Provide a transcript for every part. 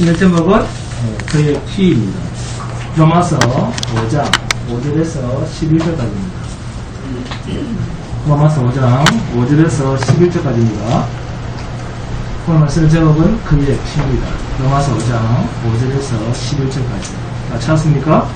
신의 제목은 그의 피입니다. 로마서 5장 5절에서 11절까지입니다. 로마서 5장 5절에서 11절까지입니다. 오늘 말씀의 제목은 그의 피입니다. 로마서 5장 5절에서 11절까지. 다 찾았습니까?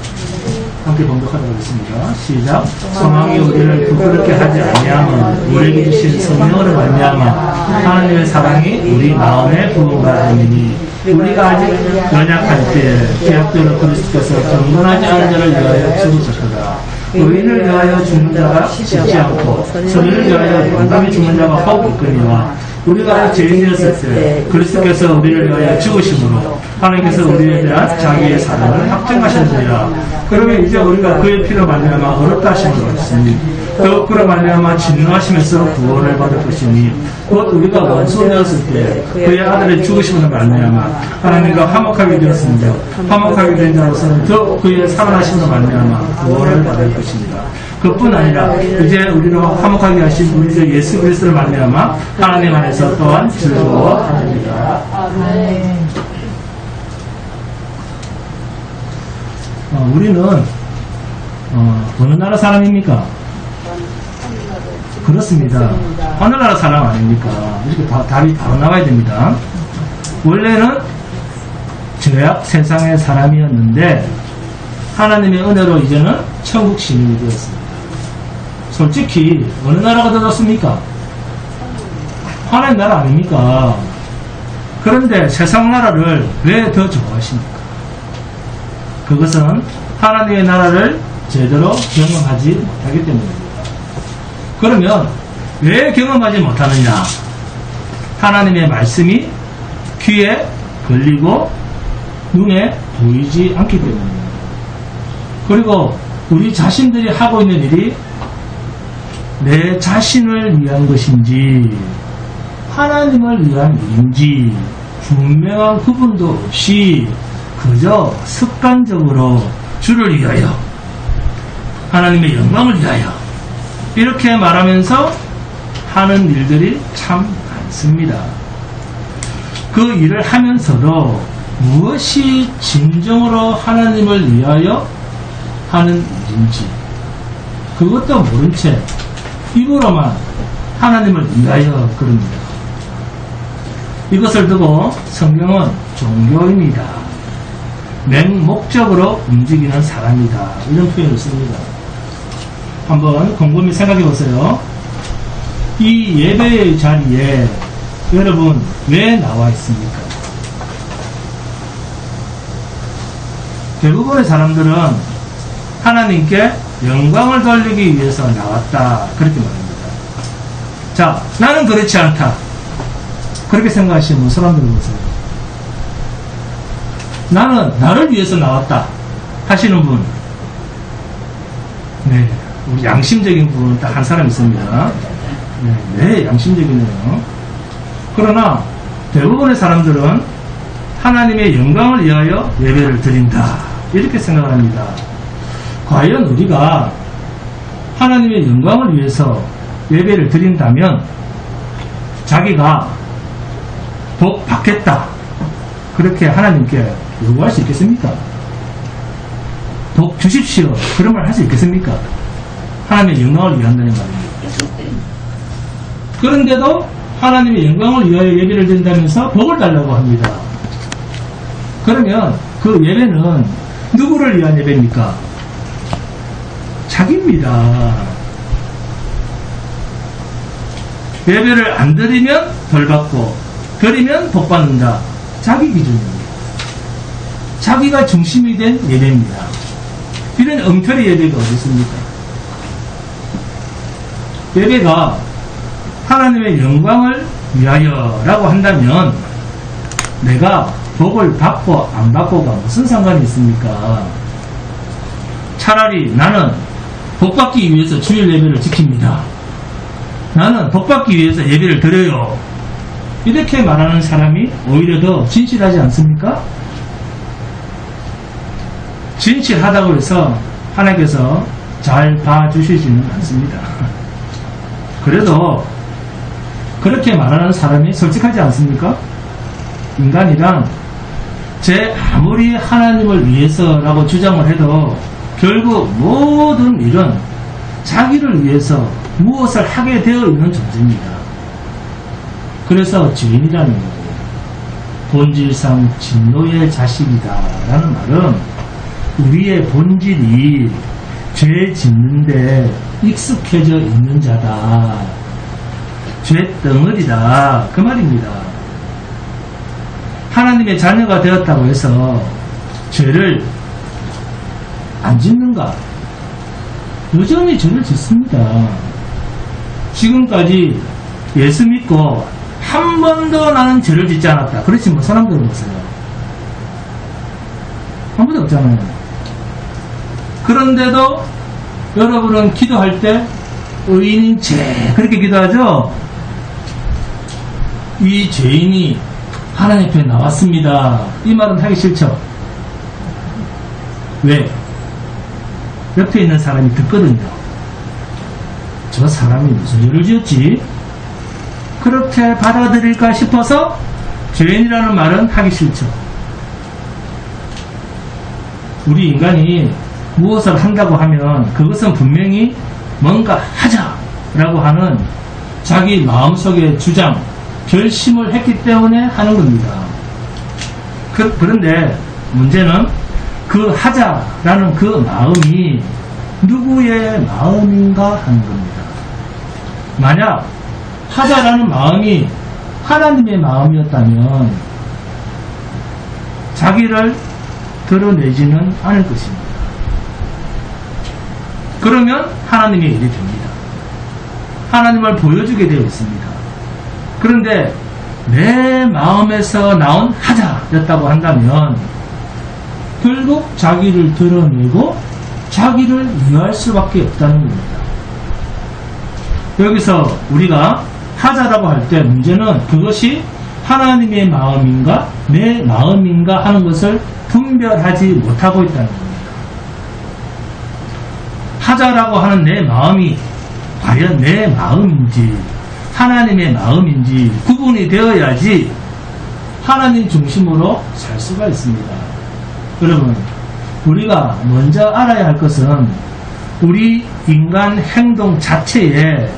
함께 봉독하도록 하겠습니다. 시작. 소망이 우리를 부끄럽게 하지 아니하면 우리에게 주신 성령으로 말미암아 하나님의 사랑이 우리 마음에 부어가 되니 우리가 아직 연약할 때에 계약대로 그리스도께서 경건하지 않은 자를 위하여 죽으셨도다. 의인을 위하여 죽는 자가 쉽지 않고 선인을 위하여 용감히 죽는 자가 혹 있거니와 우리가 죄인이었을 때 그리스도께서 우리를 위하여 죽으심으로 하나님께서 우리에 대한 자기의 사랑을 확증하셨느니라. 그러면 이제 우리가 그의 피로 말미암아 어렵다 하심을 얻으니 더욱 그로 말미암아 진노하시면서 구원을 받을 것이니 곧 우리가 원수되었을 때 그의 아들의 죽으심으로 말미암아 하나님과 화목하게 되었으며 화목하게 된 자로서는 더욱 그의 살아나심으로 말미암아 구원을 받을 것입니다. 그뿐 아니라 이제 우리로 화목하게 하신 우리 주 예수 그리스도를 말미암아 하나님 안에서 또한 즐거워하느니라. 아멘. 우리는 어느 나라 사람입니까? 그렇습니다. 하늘나라 사람 아닙니까? 이렇게 답이 바로 나와야 됩니다. 원래는 죄악 세상의 사람이었는데 하나님의 은혜로 이제는 천국 시민이 되었습니다. 솔직히 어느 나라가 더 좋습니까? 하나님 나라 아닙니까? 그런데 세상 나라를 왜 더 좋아하십니까? 그것은 하나님의 나라를 제대로 경험하지 못하기 때문입니다. 그러면 왜 경험하지 못하느냐? 하나님의 말씀이 귀에 걸리고 눈에 보이지 않기 때문입니다. 그리고 우리 자신들이 하고 있는 일이 내 자신을 위한 것인지 하나님을 위한 일인지 분명한 구분도 없이 그저 습관적으로 주를 위하여 하나님의 영광을 위하여 이렇게 말하면서 하는 일들이 참 많습니다. 그 일을 하면서도 무엇이 진정으로 하나님을 위하여 하는 일인지 그것도 모른 채 입으로만 하나님을 위하여 그럽니다. 이것을 두고 성경은 종교입니다. 맹목적으로 움직이는 사람이다. 이런 표현을 씁니다. 한번 곰곰이 생각해 보세요. 이 예배의 자리에 여러분 왜 나와 있습니까? 대부분의 사람들은 하나님께 영광을 돌리기 위해서 나왔다. 그렇게 말합니다. 자, 나는 그렇지 않다. 그렇게 생각하시는 사람들을 보세요. 나는 나를 위해서 나왔다 하시는 분, 네, 우리 양심적인 분은 딱 한 사람 있습니다. 네, 양심적이네요. 그러나 대부분의 사람들은 하나님의 영광을 위하여 예배를 드린다 이렇게 생각을 합니다. 과연 우리가 하나님의 영광을 위해서 예배를 드린다면 자기가 복 받겠다 그렇게 하나님께 요구할 수 있겠습니까? 복 주십시오. 그런 말 할 수 있겠습니까? 하나님의 영광을 위한다는 말입니다. 그런데도 하나님의 영광을 위하여 예배를 드린다면서 복을 달라고 합니다. 그러면 그 예배는 누구를 위한 예배입니까? 자기입니다. 예배를 안 드리면 벌 받고 드리면 복 받는다. 자기 기준입니다. 자기가 중심이 된 예배입니다. 이런 엉터리 예배가 어디 있습니까? 예배가 하나님의 영광을 위하여 라고 한다면 내가 복을 받고 안 받고가 무슨 상관이 있습니까? 차라리 나는 복 받기 위해서 주일 예배를 지킵니다. 나는 복 받기 위해서 예배를 드려요. 이렇게 말하는 사람이 오히려 더 진실하지 않습니까? 진실하다고 해서 하나님께서 잘 봐주시지는 않습니다. 그래도 그렇게 말하는 사람이 솔직하지 않습니까? 인간이란 제 아무리 하나님을 위해서라고 주장을 해도 결국 모든 일은 자기를 위해서 무엇을 하게 되어 있는 존재입니다. 그래서 죄인이라는 거예요. 본질상 진노의 자식이다 라는 말은 우리의 본질이 죄 짓는데 익숙해져 있는 자다, 죄 덩어리다, 그 말입니다. 하나님의 자녀가 되었다고 해서 죄를 안 짓는가? 여전히 죄를 짓습니다. 지금까지 예수 믿고 한 번도 나는 죄를 짓지 않았다. 그렇지 뭐 사람들은 보세요. 한 번도 없잖아요. 그런데도 여러분은 기도할 때 의인인 죄 그렇게 기도하죠? 이 죄인이 하나님 앞에 나왔습니다. 이 말은 하기 싫죠? 왜? 옆에 있는 사람이 듣거든요. 저 사람이 무슨 죄를 지었지? 그렇게 받아들일까 싶어서 죄인이라는 말은 하기 싫죠. 우리 인간이 무엇을 한다고 하면 그것은 분명히 뭔가 하자라고 하는 자기 마음속의 주장, 결심을 했기 때문에 하는 겁니다. 그런데 문제는 그 하자라는 그 마음이 누구의 마음인가 하는 겁니다. 만약 하자라는 마음이 하나님의 마음이었다면 자기를 드러내지는 않을 것입니다. 그러면 하나님의 일이 됩니다. 하나님을 보여주게 되어 있습니다. 그런데 내 마음에서 나온 하자였다고 한다면 결국 자기를 드러내고 자기를 위할 수밖에 없다는 겁니다. 여기서 우리가 하자라고 할 때 문제는 그것이 하나님의 마음인가 내 마음인가 하는 것을 분별하지 못하고 있다는 겁니다. 하자라고 하는 내 마음이 과연 내 마음인지 하나님의 마음인지 구분이 되어야지 하나님 중심으로 살 수가 있습니다. 여러분, 우리가 먼저 알아야 할 것은 우리 인간 행동 자체에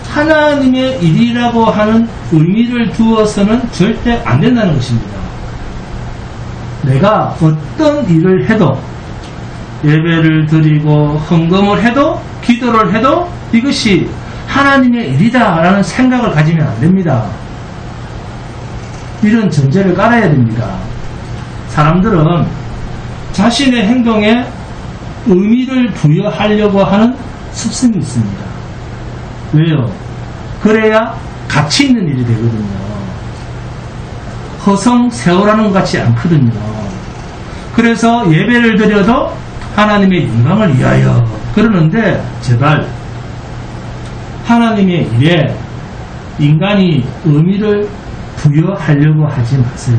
하나님의 일이라고 하는 의미를 두어서는 절대 안 된다는 것입니다. 내가 어떤 일을 해도 예배를 드리고 헌금을 해도 기도를 해도 이것이 하나님의 일이다 라는 생각을 가지면 안 됩니다. 이런 전제를 깔아야 됩니다. 사람들은 자신의 행동에 의미를 부여하려고 하는 습성이 있습니다. 왜요? 그래야 가치 있는 일이 되거든요. 허송세월하는 것 같지 않거든요. 그래서 예배를 드려도 하나님의 영광을 위하여 그러는데 제발 하나님의 일에 인간이 의미를 부여하려고 하지 마세요.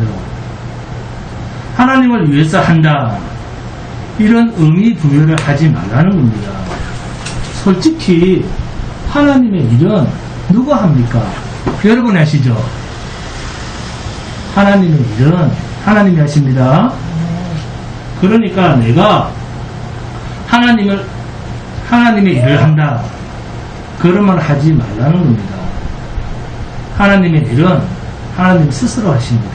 하나님을 위해서 한다. 이런 의미 부여를 하지 말라는 겁니다. 솔직히 하나님의 일은 누가 합니까? 여러분이 하시죠? 하나님의 일은 하나님이 하십니다. 그러니까 내가 하나님의 일을 한다. 그런 말 하지 말라는 겁니다. 하나님의 일은 하나님 스스로 하십니다.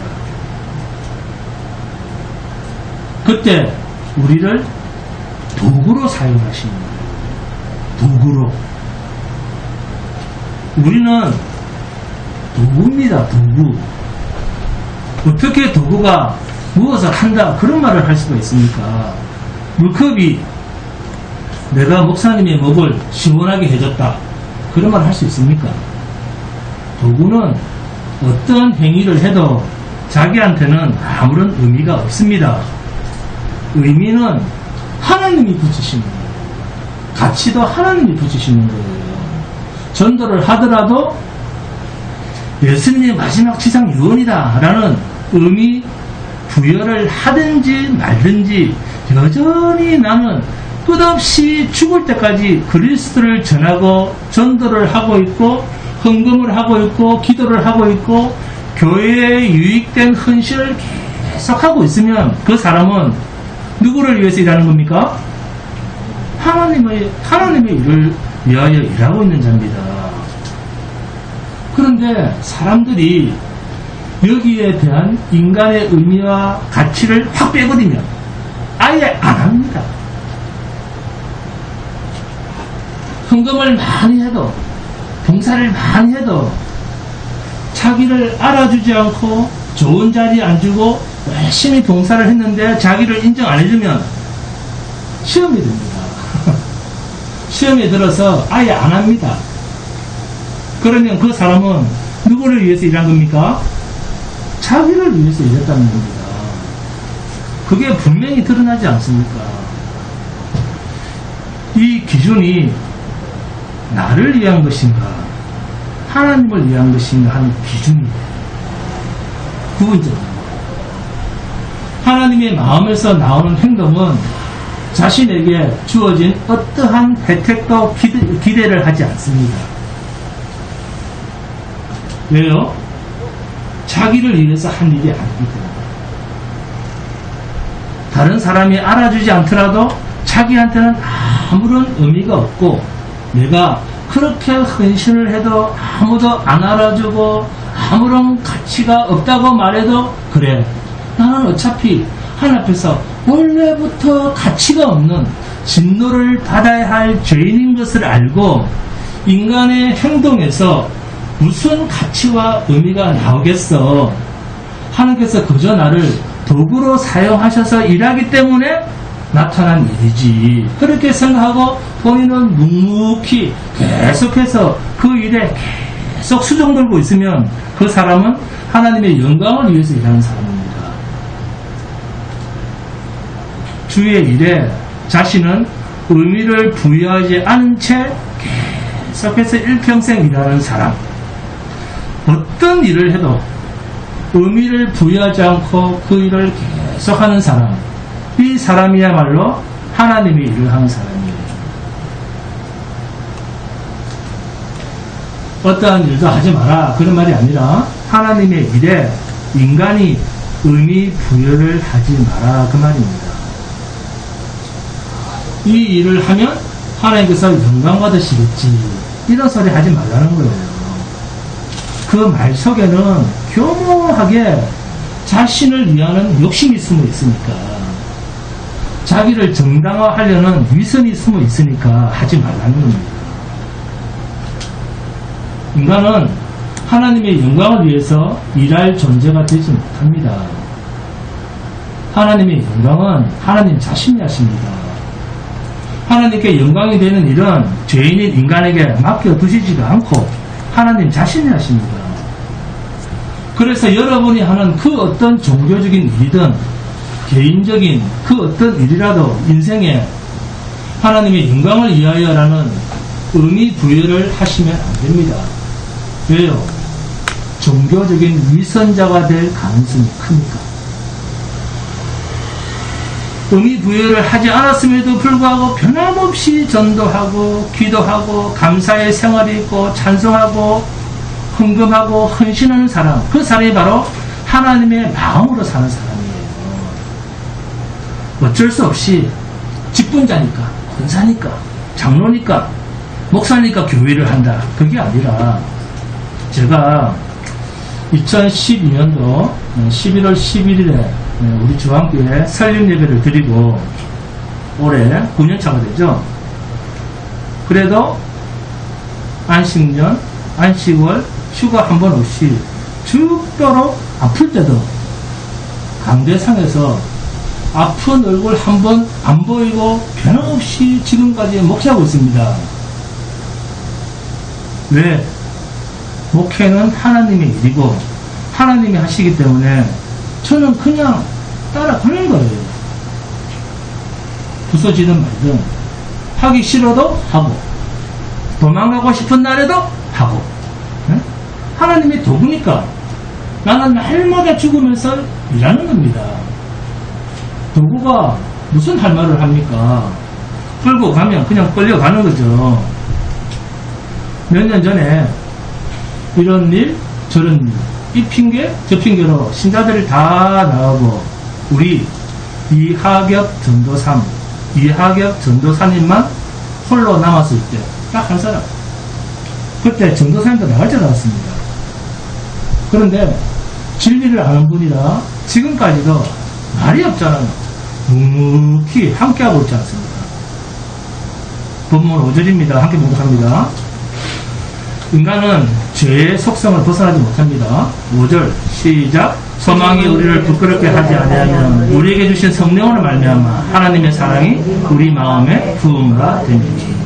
그때 우리를 도구로 사용하시는 거예요. 도구로. 우리는 도구입니다. 도구. 어떻게 도구가 무엇을 한다 그런 말을 할 수가 있습니까? 물컵이 내가 목사님의 목을 시원하게 해줬다 그런 말을 할 수 있습니까? 도구는 어떤 행위를 해도 자기한테는 아무런 의미가 없습니다. 의미는 하나님이 붙이시는 거예요. 가치도 하나님이 붙이시는 거예요. 전도를 하더라도 예수님의 마지막 지상 유언이다 라는 의미 부여를 하든지 말든지 여전히 나는 끝없이 죽을 때까지 그리스도를 전하고 전도를 하고 있고 헌금을 하고 있고 기도를 하고 있고 교회에 유익된 헌신을 계속 하고 있으면 그 사람은 누구를 위해서 일하는 겁니까? 하나님의 일을 위하여 일하고 있는 자입니다. 그런데 사람들이 여기에 대한 인간의 의미와 가치를 확 빼버리면 아예 안 합니다. 헌금을 많이 해도, 봉사를 많이 해도 자기를 알아주지 않고 좋은 자리에 앉고 열심히 봉사를 했는데 자기를 인정 안 해주면 시험이 듭니다. 시험에 들어서 아예 안 합니다. 그러면 그 사람은 누구를 위해서 일한 겁니까? 자기를 위해서 일했다는 겁니다. 그게 분명히 드러나지 않습니까? 이 기준이 나를 위한 것인가, 하나님을 위한 것인가 하는 기준이에요. 두 번째, 하나님의 마음에서 나오는 행동은 자신에게 주어진 어떠한 혜택도 기대를 하지 않습니다. 왜요? 자기를 위해서 한 일이 아니기 때문에. 다른 사람이 알아주지 않더라도 자기한테는 아무런 의미가 없고, 내가 그렇게 헌신을 해도 아무도 안 알아주고 아무런 가치가 없다고 말해도, 그래, 나는 어차피 하나님 앞에서 원래부터 가치가 없는 진노를 받아야 할 죄인인 것을 알고 인간의 행동에서 무슨 가치와 의미가 나오겠어. 하나님께서 그저 나를 도구로 사용하셔서 일하기 때문에 나타난 일이지. 그렇게 생각하고 본인은 묵묵히 계속해서 그 일에 계속 수종 들고 있으면 그 사람은 하나님의 영광을 위해서 일하는 사람입니다. 주의 일에 자신은 의미를 부여하지 않은 채 계속해서 일평생 일하는 사람, 어떤 일을 해도 의미를 부여하지 않고 그 일을 계속하는 사람, 이 사람이야말로 하나님의 일을 하는 사람이에요. 어떠한 일도 하지 마라, 그런 말이 아니라 하나님의 일에 인간이 의미 부여를 하지 마라, 그 말입니다. 이 일을 하면 하나님께서 영광 받으시겠지, 이런 소리 하지 말라는 거예요. 그 말 속에는 교묘하게 자신을 위하는 욕심이 숨어 있으니까, 자기를 정당화하려는 위선이 숨어 있으니까 하지 말라는 겁니다. 인간은 하나님의 영광을 위해서 일할 존재가 되지 못합니다. 하나님의 영광은 하나님 자신이 하십니다. 하나님께 영광이 되는 일은 죄인인 인간에게 맡겨두시지도 않고 하나님 자신이 하십니다. 그래서 여러분이 하는 그 어떤 종교적인 일이든 개인적인 그 어떤 일이라도 인생에 하나님의 영광을 위하여라는 의미 부여를 하시면 안 됩니다. 왜요? 종교적인 위선자가 될 가능성이 크니까. 의미 부여를 하지 않았음에도 불구하고 변함없이 전도하고 기도하고 감사의 생활이 있고 찬송하고 헌금하고 헌신하는 사람, 그 사람이 바로 하나님의 마음으로 사는 사람이에요. 어쩔 수 없이 직분자니까, 권사니까, 장로니까, 목사니까 교회를 한다, 그게 아니라, 제가 2012년도 11월 11일에 우리 주한교회 설립 예배를 드리고 올해 9년차가 되죠. 그래도 안식월 휴가 한 번 없이 죽도록 아플 때도 강대상에서 아픈 얼굴 한 번 안 보이고 변함없이 지금까지 목회하고 있습니다. 왜? 목회는 하나님의 일이고 하나님이 하시기 때문에 저는 그냥 따라가는 거예요. 부서지든 말든 하기 싫어도 하고 도망가고 싶은 날에도 하고, 응? 하나님의 도구니까 나는 날마다 죽으면서 일하는 겁니다. 도구가 무슨 할 말을 합니까? 끌고 가면 그냥 끌려가는 거죠. 몇 년 전에 이런 일 저런 일, 이 핑계 저 핑계로 신자들이 다 나가고 우리 이하겹 전도사님, 이하겹 전도사님만 홀로 남았을 때 딱 한 사람. 그때 전도사님도 나갈 줄 알았습니다. 그런데 진리를 아는 분이라 지금까지도 말이 없잖아요. 묵묵히 함께하고 있지 않습니까? 본문 5절입니다. 함께 봉독합니다. 인간은 죄의 속성을 벗어나지 못합니다. 5절 시작. 소망이 우리를 부끄럽게 하지 아니하면 우리에게 주신 성령으로 말미암아 하나님의 사랑이 우리 마음에 부음바 됩니다.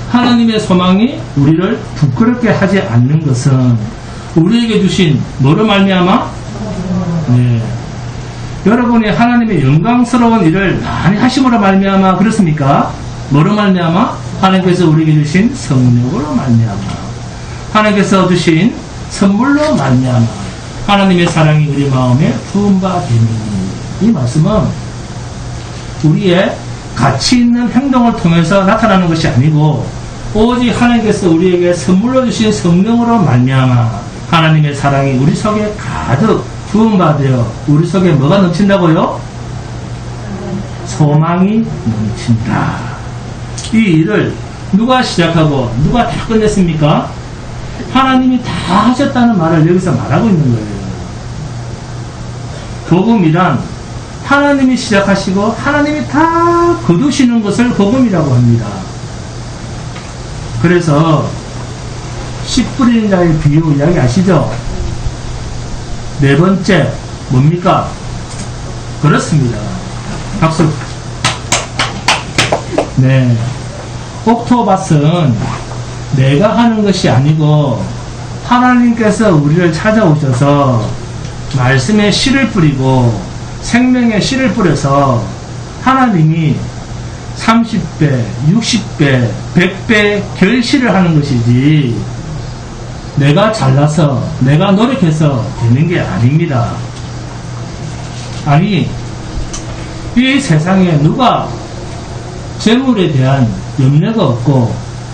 하나님의 소망이 우리를 부끄럽게 하지 않는 것은 우리에게 주신 뭐로 말미암아? 네. 여러분이 하나님의 영광스러운 일을 많이 하심으로 말미암아 그렇습니까? 뭐로 말미암아? 하나님께서 우리에게 주신 성령으로 말미암아, 하나님께서 주신 선물로 말미암아 하나님의 사랑이 우리 마음에 부음바 되니. 이 말씀은 우리의 가치 있는 행동을 통해서 나타나는 것이 아니고 오직 하나님께서 우리에게 선물로 주신 성령으로 말미암아 하나님의 사랑이 우리 속에 가득 부음받아 우리 속에 뭐가 넘친다고요? 소망이 넘친다. 이 일을 누가 시작하고 누가 다 끝냈습니까? 하나님이 다 하셨다는 말을 여기서 말하고 있는 거예요. 복음이란 하나님이 시작하시고 하나님이 다 거두시는 것을 복음이라고 합니다. 그래서 씨 뿌리는 자의 비유 이야기 아시죠? 네 번째 뭡니까? 그렇습니다. 박수. 네, 옥토밭은 내가 하는 것이 아니고 하나님께서 우리를 찾아오셔서 말씀에 씨를 뿌리고 생명의 씨를 뿌려서 하나님이 30배, 60배, 100배 결실을 하는 것이지 내가 잘나서 내가 노력해서 되는 게 아닙니다. 아니, 이 세상에 누가 재물에 대한 염려가 없고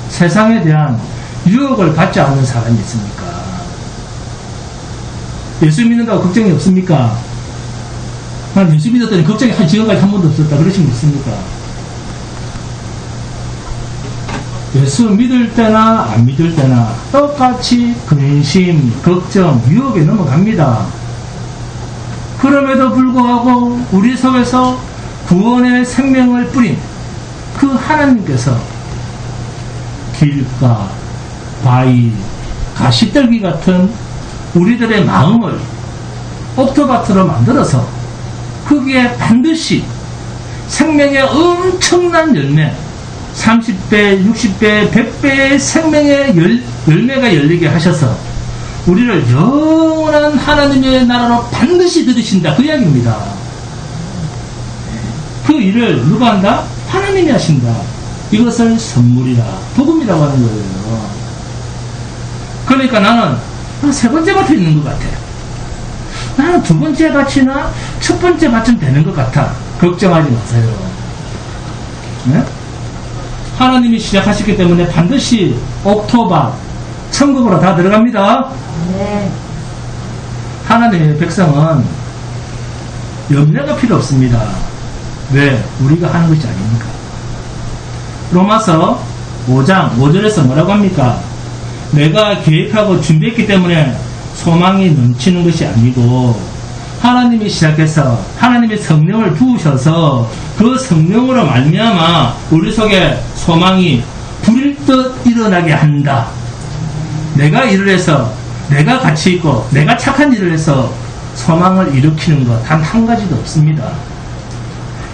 세상에 대한 유혹을 받지 않는 사람이 있습니까? 예수 믿는다고 걱정이 없습니까? 난 예수 믿었더니 걱정이 지금까지 한 번도 없었다 그러신 분 있습니까? 예수 믿을 때나 안 믿을 때나 똑같이 근심, 걱정, 유혹에 넘어갑니다. 그럼에도 불구하고 우리 속에서 구원의 생명을 뿌린 그 하나님께서 길가, 바위, 가시떨기 같은 우리들의 마음을 옥토밭으로 만들어서 거기에 반드시 생명의 엄청난 열매, 30배, 60배, 100배의 생명의 열매가 열리게 하셔서 우리를 영원한 하나님의 나라로 반드시 들으신다. 그 이야기입니다. 그 일을 누가 한다? 하나님이 하신다. 이것을 선물이라, 복음이라고 하는 거예요. 그러니까 나는 세 번째 밭에 있는 것 같아. 나는 두 번째 밭이나 첫 번째 밭은 되는 것 같아. 걱정하지 마세요. 네? 하나님이 시작하셨기 때문에 반드시 옥토밭, 천국으로 다 들어갑니다. 네. 하나님의 백성은 염려가 필요 없습니다. 왜? 우리가 하는 것이 아닙니까? 로마서 5장 5절에서 뭐라고 합니까? 내가 계획하고 준비했기 때문에 소망이 넘치는 것이 아니고 하나님이 시작해서 하나님의 성령을 부으셔서 그 성령으로 말미암아 우리 속에 소망이 불일 듯 일어나게 한다. 내가 일을 해서 내가 가치 있고 내가 착한 일을 해서 소망을 일으키는 것 단 한 가지도 없습니다.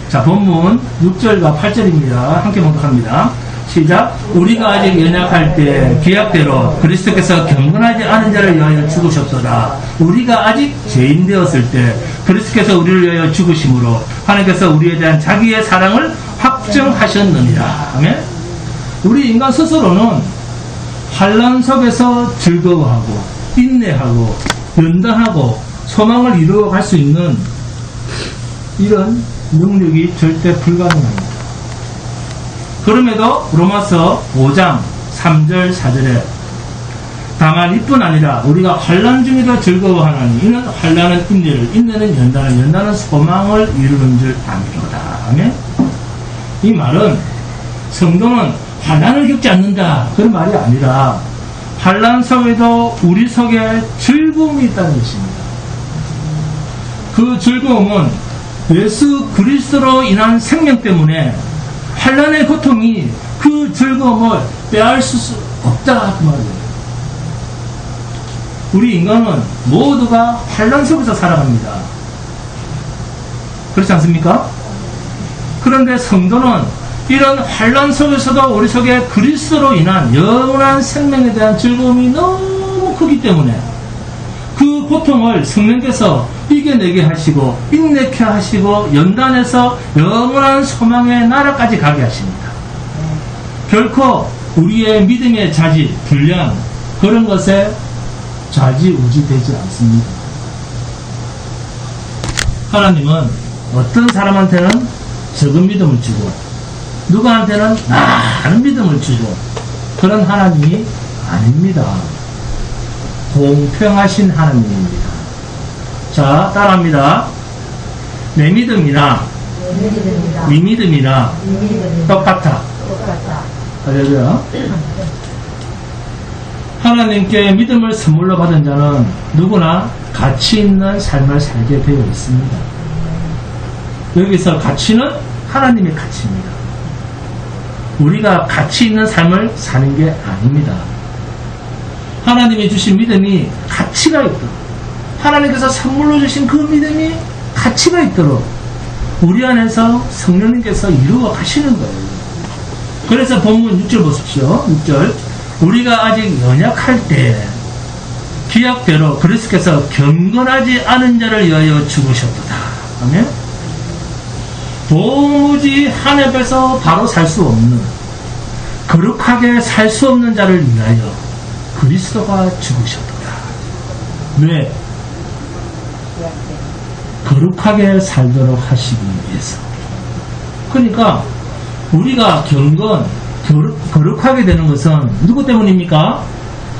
자, 본문 6절과 8절입니다. 함께 봉독합니다. 시작. 우리가 아직 연약할 때 계약대로 그리스도께서 경건하지 않은 자를 위하여 죽으셨도다. 우리가 아직 죄인 되었을 때 그리스도께서 우리를 위하여 죽으심으로 하나님께서 우리에 대한 자기의 사랑을 확정하셨느니라. 아멘. 우리 인간 스스로는 환난 속에서 즐거워하고 인내하고 연단하고 소망을 이루어갈 수 있는 이런 능력이 절대 불가능합니다. 그럼에도 로마서 5장 3절 4절에 다만 이뿐 아니라 우리가 환난 중에도 즐거워하나니 이는 환난은 인내를, 인내는 연단을, 연단은 소망을 이루는 줄 아미로다. 아멘. 이 말은 성도는 환난을 겪지 않는다 그런 말이 아니라 환난 속에도 우리 속에 즐거움이 있다는 것입니다. 그 즐거움은 예수 그리스도로 인한 생명 때문에 환난의 고통이 그 즐거움을 빼앗을 수 없다 그 말이에요. 우리 인간은 모두가 환난 속에서 살아갑니다. 그렇지 않습니까? 그런데 성도는 이런 환난 속에서도 우리 속에 그리스도로 인한 영원한 생명에 대한 즐거움이 너무 크기 때문에 그 고통을 성령께서 이겨내게 하시고 인내케 하시고 연단해서 영원한 소망의 나라까지 가게 하십니다. 결코 우리의 믿음의 자질, 분량 그런 것에 좌지우지되지 않습니다. 하나님은 어떤 사람한테는 적은 믿음을 주고 누구한테는 많은 믿음을 주고 그런 하나님이 아닙니다. 공평하신 하나님입니다. 자, 따라합니다. 내 믿음이나 네 믿음이나 똑같아. 할렐루야. 하나님께 믿음을 선물로 받은 자는 누구나 가치 있는 삶을 살게 되어 있습니다. 여기서 가치는 하나님의 가치입니다. 우리가 가치 있는 삶을 사는 게 아닙니다. 하나님이 주신 믿음이 가치가 있도록, 하나님께서 선물로 주신 그 믿음이 가치가 있도록 우리 안에서 성령님께서 이루어 가시는 거예요. 그래서 본문 6절 보십시오. 6절. 우리가 아직 연약할 때 기약대로 그리스도께서 경건하지 않은 자를 위하여 죽으셨도다. 아멘. 도무지 하늘에서 바로 살 수 없는, 거룩하게 살 수 없는 자를 위하여 그리스도가 죽으셨도다. 왜? 거룩하게 살도록 하시기 위해서. 그러니까 우리가 거룩하게 되는 것은 누구 때문입니까?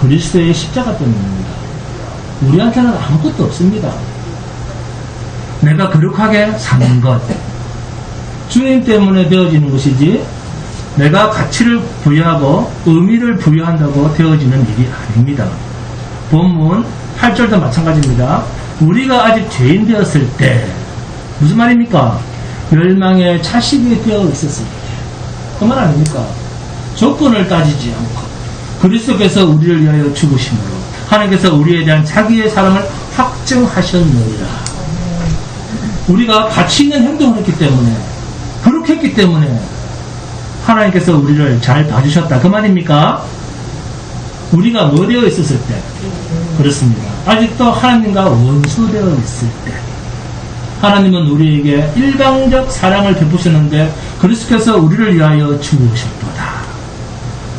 그리스도의 십자가 때문입니다. 우리한테는 아무것도 없습니다. 내가 거룩하게 사는 것, 주님 때문에 되어지는 것이지 내가 가치를 부여하고 의미를 부여한다고 되어지는 일이 아닙니다. 본문 8절도 마찬가지입니다. 우리가 아직 죄인 되었을 때, 무슨 말입니까? 멸망의 자식이 되어 있었을 때, 그 말 아닙니까? 조건을 따지지 않고 그리스도께서 우리를 위하여 죽으심으로 하나님께서 우리에 대한 자기의 사랑을 확증하셨느니라. 우리가 가치 있는 행동을 했기 때문에, 그렇게 했기 때문에 하나님께서 우리를 잘 봐주셨다 그 말입니까? 우리가 뭐 되어 있었을 때? 그렇습니다. 아직도 하나님과 원수되어 있을 때 하나님은 우리에게 일방적 사랑을 베푸셨는데 그리스도께서 우리를 위하여 죽으셨도다.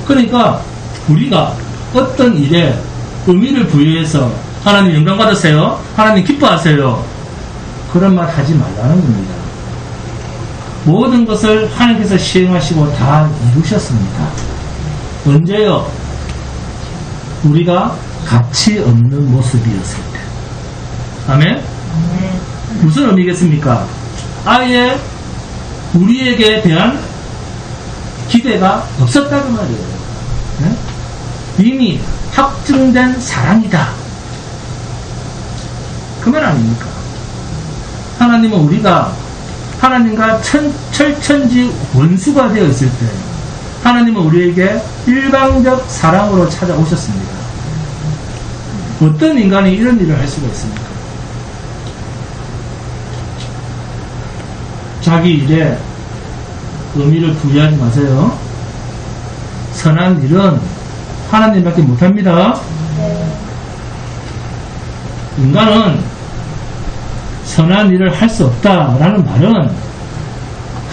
그러니까 우리가 어떤 일에 의미를 부여해서 하나님 영광 받으세요, 하나님 기뻐하세요, 그런 말 하지 말라는 겁니다. 모든 것을 하나님께서 시행하시고 다 이루셨습니다. 언제요? 우리가 가치 없는 모습이었을 때. 아멘? 무슨 의미겠습니까? 아예 우리에게 대한 기대가 없었다고 말이에요. 네? 이미 확증된 사랑이다. 그 말 아닙니까? 하나님은 우리가 하나님과 철천지 원수가 되어 있을 때 하나님은 우리에게 일방적 사랑으로 찾아오셨습니다. 어떤 인간이 이런 일을 할 수가 있습니까? 자기 일에 의미를 부여하지 마세요. 선한 일은 하나님밖에 못합니다. 인간은 선한 일을 할 수 없다라는 말은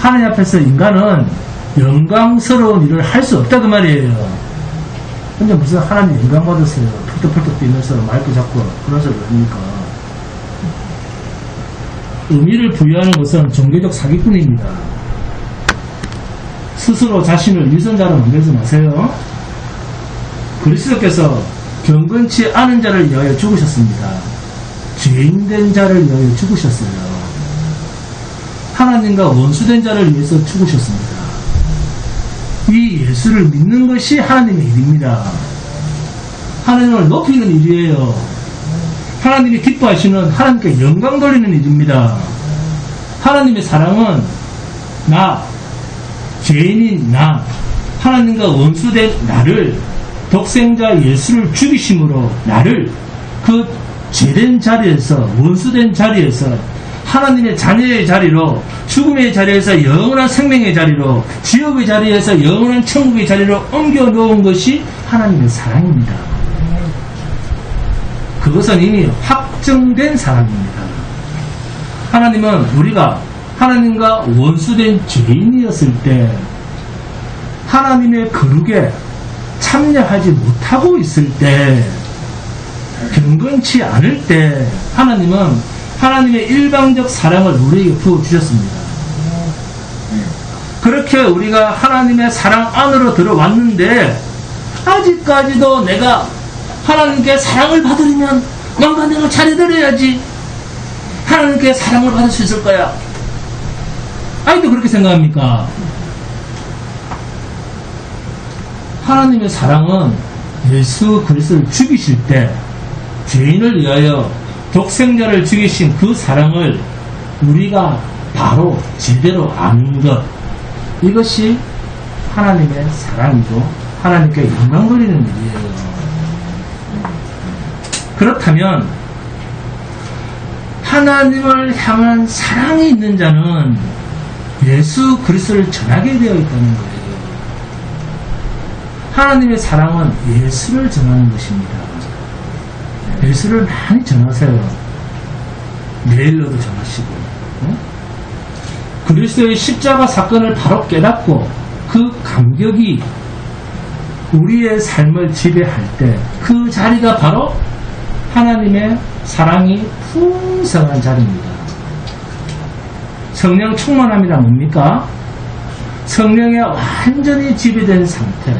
하나님 앞에서 인간은 영광스러운 일을 할 수 없다 그 말이에요. 근데 무슨 하나님 영광 받으세요, 펄떡펄떡 뛰면서 마이크 잡고 그런 소리 합니까? 의미를 부여하는 것은 종교적 사기꾼입니다. 스스로 자신을 위선자로 만들지 마세요. 그리스도께서 경건치 않은 자를 위하여 죽으셨습니다. 죄인된 자를 위하여 죽으셨어요. 하나님과 원수된 자를 위해서 죽으셨습니다. 이 예수를 믿는 것이 하나님의 일입니다. 하나님을 높이는 일이에요. 하나님이 기뻐하시는, 하나님께 영광 돌리는 일입니다. 하나님의 사랑은 나, 죄인인 나, 하나님과 원수된 나를, 독생자 예수를 죽이심으로 나를 그 죄된 자리에서, 원수된 자리에서 하나님의 자녀의 자리로, 죽음의 자리에서 영원한 생명의 자리로, 지옥의 자리에서 영원한 천국의 자리로 옮겨 놓은 것이 하나님의 사랑입니다. 그것은 이미 확정된 사랑입니다. 하나님은 우리가 하나님과 원수된 죄인이었을 때, 하나님의 거룩에 참여하지 못하고 있을 때, 경건치 않을 때, 하나님은 하나님의 일방적 사랑을 우리에게 부어주셨습니다. 그렇게 우리가 하나님의 사랑 안으로 들어왔는데, 아직까지도 내가 하나님께 사랑을 받으려면 뭔가 내가 잘해드려야지 하나님께 사랑을 받을 수 있을 거야. 아직도 그렇게 생각합니까? 하나님의 사랑은 예수 그리스도를 죽이실 때, 죄인을 위하여 독생자를 죽이신 그 사랑을 우리가 바로 제대로 아는 것, 이것이 하나님의 사랑이고 하나님께 영광 돌리는 일이에요. 그렇다면 하나님을 향한 사랑이 있는 자는 예수 그리스도를 전하게 되어 있다는 거예요. 하나님의 사랑은 예수를 전하는 것입니다. 예수를 많이 전하세요. 메일로도 전하시고, 그리스도의 십자가 사건을 바로 깨닫고 그 감격이 우리의 삶을 지배할 때, 그 자리가 바로 하나님의 사랑이 풍성한 자리입니다. 성령 충만함이란 뭡니까? 성령에 완전히 지배된 상태,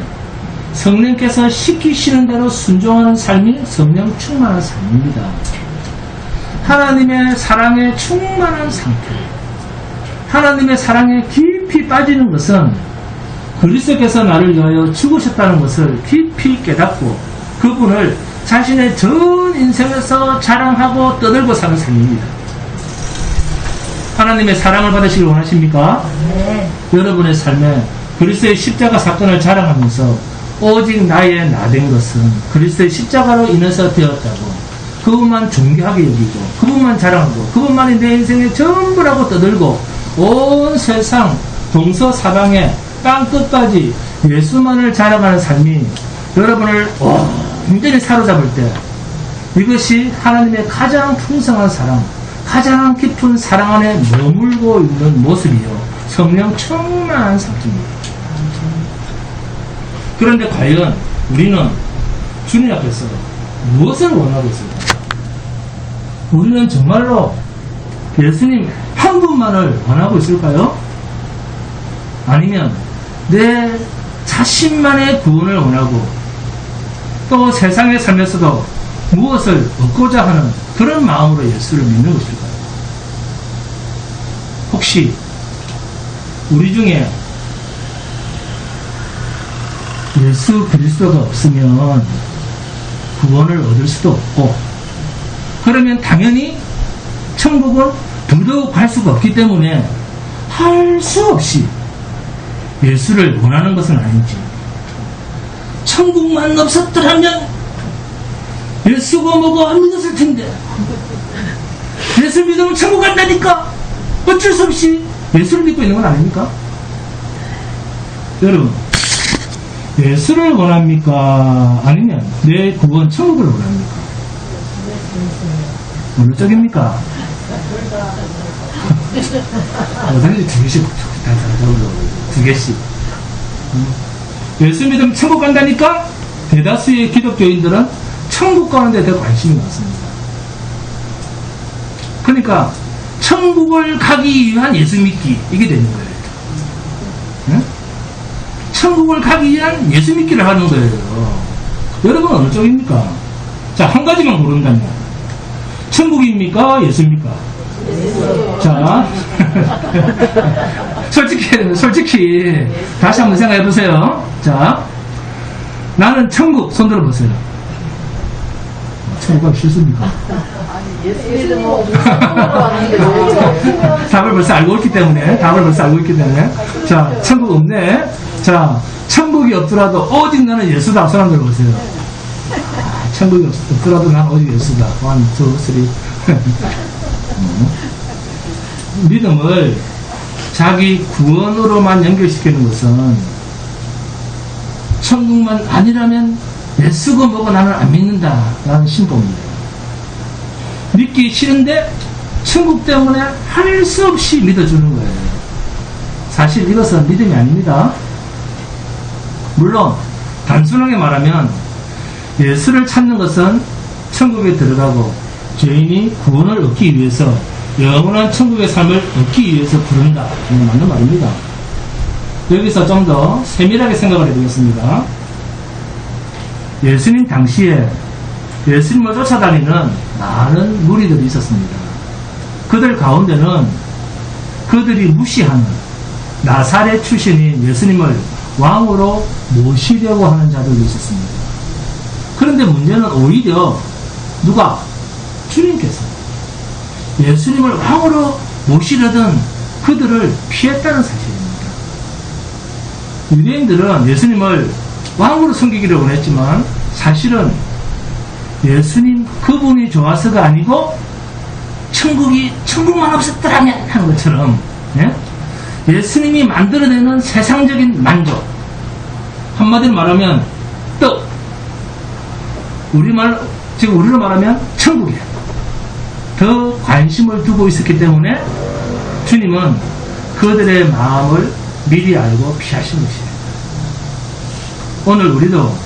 성령께서 시키시는 대로 순종하는 삶이 성령 충만한 삶입니다. 하나님의 사랑에 충만한 상태, 하나님의 사랑에 깊이 빠지는 것은 그리스도께서 나를 위하여 죽으셨다는 것을 깊이 깨닫고 그분을 자신의 전 인생에서 자랑하고 떠들고 사는 삶입니다. 하나님의 사랑을 받으시길 원하십니까? 네. 여러분의 삶에 그리스도의 십자가 사건을 자랑하면서 오직 나의 나된 것은 그리스도의 십자가로 인해서 되었다고, 그분만 존귀하게 여기고 그분만 자랑하고 그분만이 내 인생의 전부라고 떠들고 온 세상 동서사방에 땅끝까지 예수만을 자랑하는 삶이 여러분을 완전히 사로잡을 때, 이것이 하나님의 가장 풍성한 사랑, 가장 깊은 사랑 안에 머물고 있는 모습이요, 성령 충만한 상태입니다. 그런데 과연 우리는 주님 앞에서 무엇을 원하고 있을까? 우리는 정말로 예수님 한 분만을 원하고 있을까요? 아니면 내 자신만의 구원을 원하고 또 세상의 삶에서도 무엇을 얻고자 하는 그런 마음으로 예수를 믿는 것일까요? 혹시 우리 중에 예수 그리스도가 없으면 구원을 얻을 수도 없고, 그러면 당연히 천국은 더더욱 갈 수가 없기 때문에 할 수 없이 예수를 원하는 것은 아닌지, 천국만 없었더라면 예수가 뭐고 안 믿었을 텐데, 예수 믿으면 천국 간다니까 어쩔 수 없이 예수를 믿고 있는 건 아닙니까? 여러분, 예수를 원합니까? 아니면 내 구원 천국을 원합니까? 어느 쪽입니까? 어딘지 두 개씩 다 두 개씩. 예수 믿으면 천국 간다니까 대다수의 기독교인들은 천국 가는 데 더 관심이 많습니다. 그러니까 천국을 가기 위한 예수 믿기, 이게 되는 거예요. 응? 천국을 가기 위한 예수 믿기를 하는 거예요. 여러분 어느 쪽입니까? 자, 한 가지만 고른다면 천국입니까? 예수입니까? 자, 솔직히 다시 한번 생각해 보세요. 자, 나는 천국 손 들어보세요. 천국 가기 싫습니까? 답을 벌써 알고 있기 때문에 자, 천국 없네. 자, 천국이 없더라도 오직 나는 예수다. 손 한번 들어보세요. 천국이 없더라도 난 오직 예수다. 1, 2, 3 믿음을 자기 구원으로만 연결시키는 것은 천국만 아니라면 예수고 뭐고 나는 안 믿는다 라는 신봉입니다. 믿기 싫은데 천국 때문에 할 수 없이 믿어주는 거예요. 사실 이것은 믿음이 아닙니다. 물론 단순하게 말하면 예수를 찾는 것은 천국에 들어가고 죄인이 구원을 얻기 위해서 영원한 천국의 삶을 얻기 위해서 부른다. 맞는 말입니다. 여기서 좀 더 세밀하게 생각을 해보겠습니다. 예수님 당시에 예수님을 쫓아다니는 많은 무리들이 있었습니다. 그들 가운데는 그들이 무시하는 나사렛 출신인 예수님을 왕으로 모시려고 하는 자들도 있었습니다. 그런데 문제는 오히려 누가? 주님께서 예수님을 왕으로 모시려던 그들을 피했다는 사실입니다. 유대인들은 예수님을 왕으로 섬기기를 원했지만 사실은 예수님 그분이 좋아서가 아니고 천국만 없었더라면 하는 것처럼 예수님이 만들어내는 세상적인 만족, 한마디로 말하면 떡, 우리로 말하면 천국에 더 관심을 두고 있었기 때문에 주님은 그들의 마음을 미리 알고 피하신 것이에요. 오늘 우리도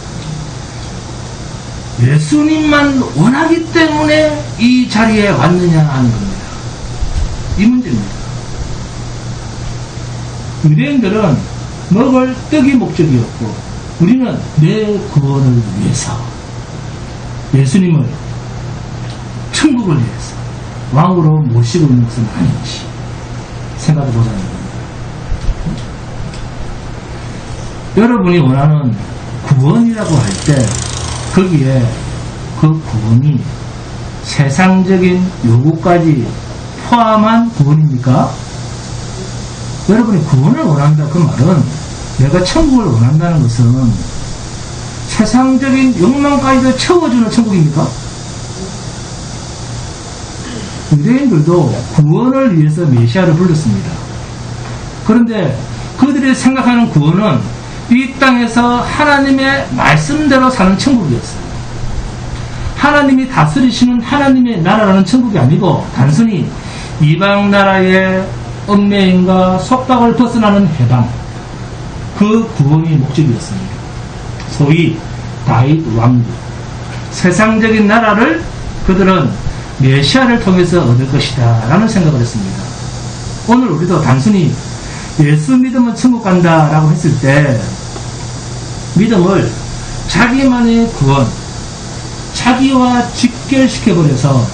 예수님만 원하기 때문에 이 자리에 왔느냐 하는 겁니다. 이 문제입니다. 유대인들은 먹을 떡이 목적이었고 우리는 내 구원을 위해서 예수님을 천국을 위해서 왕으로 모시고 있는 것은 아닌지 생각해 보자는 겁니다. 여러분이 원하는 구원이라고 할 때 거기에 그 구원이 세상적인 요구까지 포함한 구원입니까? 여러분이 구원을 원한다 그 말은 내가 천국을 원한다는 것은 세상적인 욕망까지도 채워주는 천국입니까? 유대인들도 구원을 위해서 메시아를 불렀습니다. 그런데 그들이 생각하는 구원은 이 땅에서 하나님의 말씀대로 사는 천국이었어요. 하나님이 다스리시는 하나님의 나라라는 천국이 아니고 단순히 이방 나라의 얽매임과 속박을 벗어나는 해방, 그 구원이 목적이었습니다. 소위 다윗 왕국, 세상적인 나라를 그들은 메시아를 통해서 얻을 것이다 라는 생각을 했습니다. 오늘 우리도 단순히 예수 믿으면 천국 간다 라고 했을 때 믿음을 자기만의 구원, 자기와 직결시켜버려서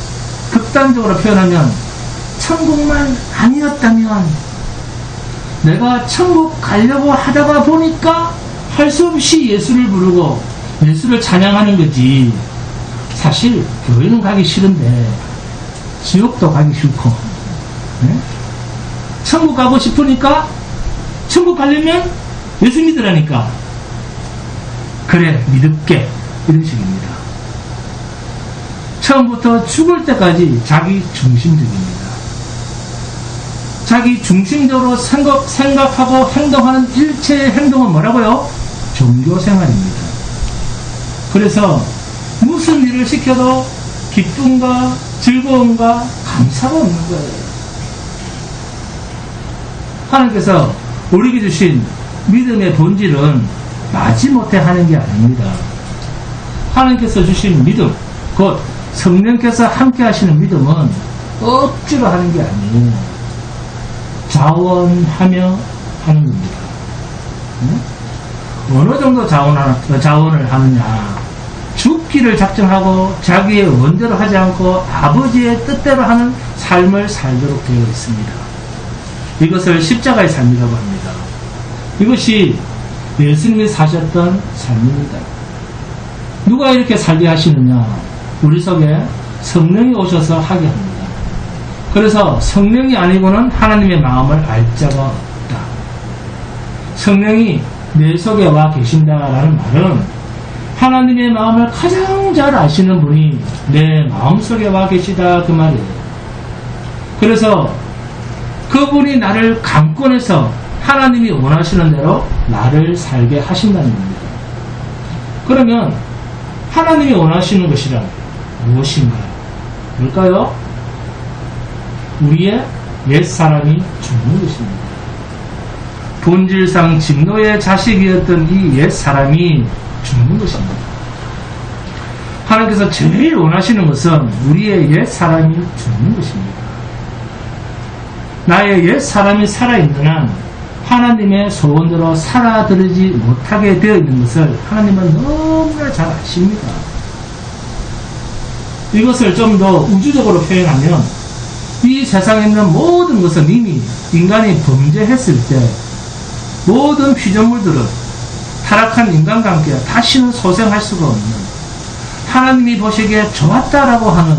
극단적으로 표현하면 천국만 아니었다면 내가 천국 가려고 하다가 보니까 할 수 없이 예수를 부르고 예수를 찬양하는 거지. 사실 교회는 가기 싫은데 지옥도 가기 싫고 천국 가고 싶으니까 천국 가려면 예수 믿으라니까 그래 믿을게 이런 식입니다. 처음부터 죽을 때까지 자기 중심적입니다. 자기 중심적으로 생각하고 행동하는 일체의 행동은 뭐라고요? 종교생활입니다. 그래서 무슨 일을 시켜도 기쁨과 즐거움과 감사가 없는 거예요. 하나님께서 우리에게 주신 믿음의 본질은 마지못해 하는 게 아닙니다. 하나님께서 주신 믿음, 곧 성령께서 함께 하시는 믿음은 억지로 하는 게 아니에요. 자원하며 하는 겁니다. 어느 정도 자원을 하느냐. 죽기를 작정하고 자기의 원대로 하지 않고 아버지의 뜻대로 하는 삶을 살도록 되어 있습니다. 이것을 십자가의 삶이라고 합니다. 이것이 예수님이 사셨던 삶입니다. 누가 이렇게 살게 하시느냐? 우리 속에 성령이 오셔서 하게 합니다. 그래서 성령이 아니고는 하나님의 마음을 알 자가 없다. 성령이 내 속에 와 계신다라는 말은 하나님의 마음을 가장 잘 아시는 분이 내 마음속에 와 계시다 그 말이에요. 그래서 그분이 나를 강권해서 하나님이 원하시는 대로 나를 살게 하신다는 겁니다. 그러면 하나님이 원하시는 것이란 무엇인가요? 뭘까요? 우리의 옛사람이 죽는 것입니다. 본질상 진노의 자식이었던 이 옛사람이 죽는 것입니다. 하나님께서 제일 원하시는 것은 우리의 옛사람이 죽는 것입니다. 나의 옛사람이 살아있는 한 하나님의 소원대로 살아들이지 못하게 되어 있는 것을 하나님은 너무나 잘 아십니다. 이것을 좀 더 우주적으로 표현하면 이 세상에 있는 모든 것은 이미 인간이 범죄했을 때 모든 피조물들은 타락한 인간과 함께 다시는 소생할 수가 없는 하나님이 보시기에 좋았다라고 하는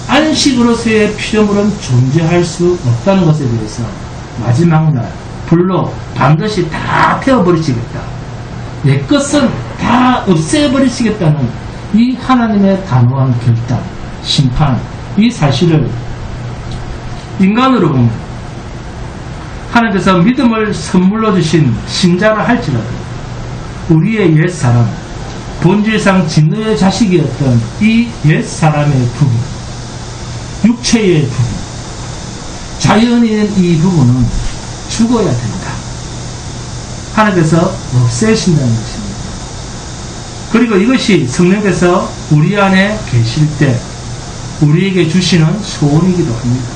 안식으로서의 피조물은 존재할 수 없다는 것에 대해서 마지막 날 불로 반드시 다 태워버리시겠다. 내 것은 다 없애버리시겠다는 이 하나님의 단호한 결단, 심판, 이 사실을 인간으로 보면 하나님께서 믿음을 선물로 주신 신자라 할지라도 우리의 옛사람, 본질상 진노의 자식이었던 이 옛사람의 부분, 육체의 부분, 자연인 이 부분은 죽어야 된다. 하나님께서 없애신다는 것입니다. 그리고 이것이 성령께서 우리 안에 계실 때 우리에게 주시는 소원이기도 합니다.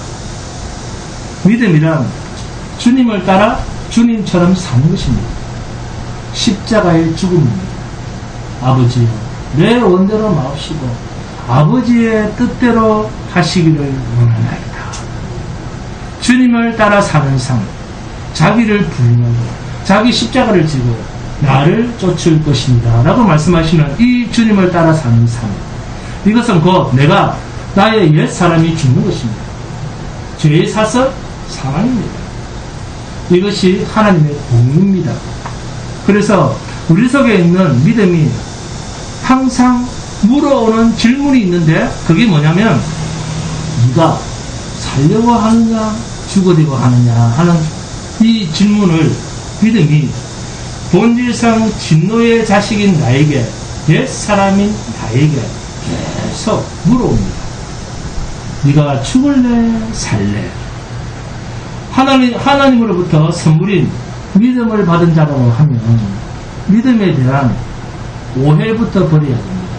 믿음이란 주님을 따라 주님처럼 사는 것입니다. 십자가의 죽음입니다. 아버지여, 내 원대로 마옵시고 아버지의 뜻대로 하시기를 원하나이다. 주님을 따라 사는 삶, 자기를 부인하고 자기 십자가를 지고 나를 쫓을 것입니다 라고 말씀하시는 이 주님을 따라 사는 삶, 이것은 곧 내가 나의 옛사람이 죽는 것입니다. 죄의 사슬, 사망입니다. 이것이 하나님의 공의입니다. 그래서 우리 속에 있는 믿음이 항상 물어오는 질문이 있는데 그게 뭐냐면 네가 살려고 하느냐 죽어되고 하느냐 하는 이 질문을 믿음이 본질상 진노의 자식인 나에게, 옛사람인 나에게 계속 물어옵니다. 네가 죽을래 살래? 하나님으로부터 선물인 믿음을 받은 자라고 하면 믿음에 대한 오해부터 버려야 됩니다.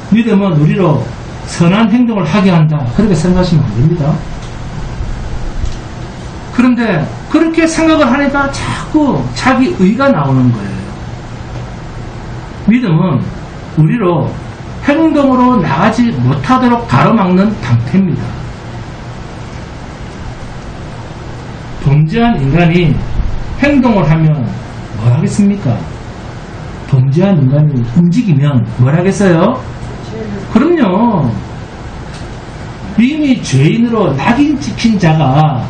믿음은 우리로 선한 행동을 하게 한다, 그렇게 생각하시면 안 됩니다. 그런데 그렇게 생각을 하니까 자꾸 자기 의가 나오는 거예요. 믿음은 우리로 행동으로 나가지 못하도록 가로막는 방패입니다. 범죄한 인간이 행동을 하면 뭘 하겠습니까? 범죄한 인간이 움직이면 뭘 하겠어요? 그럼요. 이미 죄인으로 낙인 찍힌 자가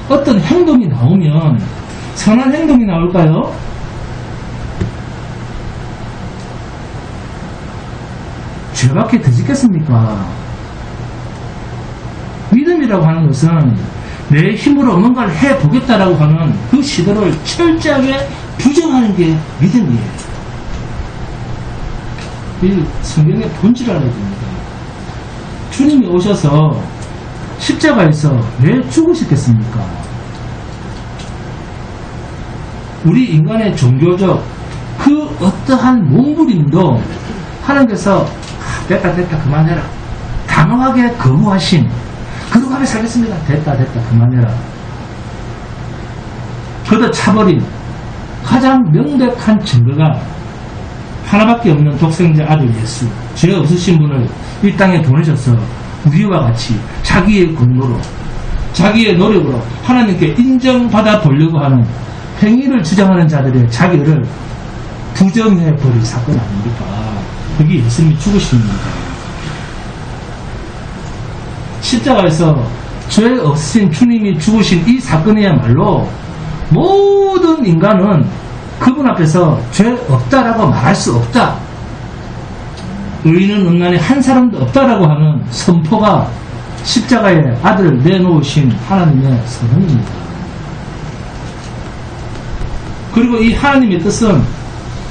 어떤 행동이 나오면 선한 행동이 나올까요? 죄밖에 더 짓겠습니까? 믿음이라고 하는 것은 내 힘으로 뭔가를 해보겠다라고 하는 그 시도를 철저하게 부정하는 게 믿음이에요. 이 성경의 본질을 알아야 됩니다. 주님이 오셔서 십자가에서 왜 죽으셨겠습니까? 우리 인간의 종교적 그 어떠한 몸부림도 하나님께서 됐다 그만해라, 단호하게 거부하신, 거룩하게 살겠습니다, 됐다 그만해라, 걷어차버린 가장 명백한 증거가 하나밖에 없는 독생자 아들 예수, 죄 없으신 분을 이 땅에 보내셔서 우리와 같이 자기의 공로로, 자기의 노력으로 하나님께 인정받아 보려고 하는 행위를 주장하는 자들의 자기를 부정해 버릴 사건 아닙니까? 그게 예수님이 죽으신 겁니다. 십자가에서 죄 없으신 주님이 죽으신 이 사건이야말로 모든 인간은 그분 앞에서 죄 없다라고 말할 수 없다. 의인은 인간에 한 사람도 없다라고 하는 선포가 십자가에 아들을 내놓으신 하나님의 선언입니다. 그리고 이 하나님의 뜻은